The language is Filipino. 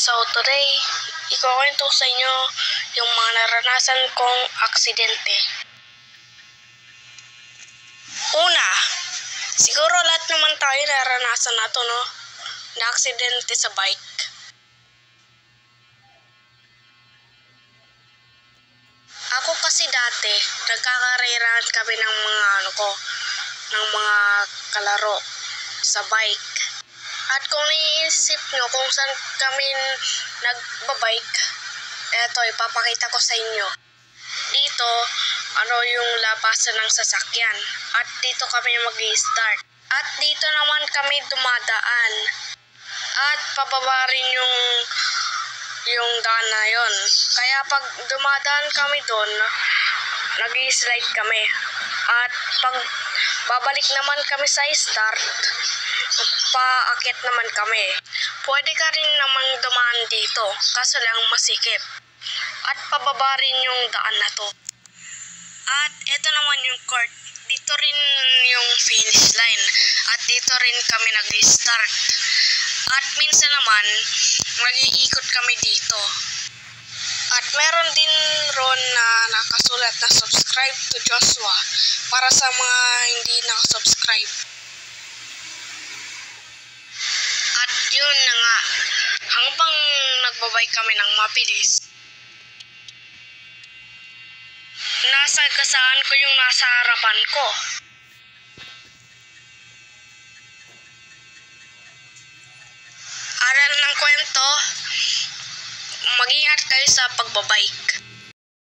So today, ikukwento sa inyo yung mga naranasan kong aksidente. Una, siguro lahat naman tayo naranasan na to, no? Na aksidente sa bike. Ako kasi dati, nagkakarerahan kami ng mga kalaro sa bike. At kung naiisip nyo kung saan kami nagbabike, eto, ipapakita ko sa inyo. Dito, yung labasan ng sasakyan. At dito kami mag-i-start. At dito naman kami dumadaan. At pababa rin yung daan na yon. Kaya pag dumadaan kami doon, nag-i-slide kami. At pag babalik naman kami sa start, paakit naman kami. Pwede ka rin naman dumaan dito, kaso lang masikip. At pababa rin yung daan na to. At ito naman yung court. Dito rin yung finish line. At dito rin kami nag-start. At minsan naman, mag-iikot kami dito. At meron din ron na nakasulat na subscribe to Joshua para sa mga hindi nakasubscribe. At yun na nga, hanggang nagbabay kami ng mabilis, nasa kasaan ko yung nasa harapan ko. Aral ng kwento, mag-ingat kayo sa pagbabike.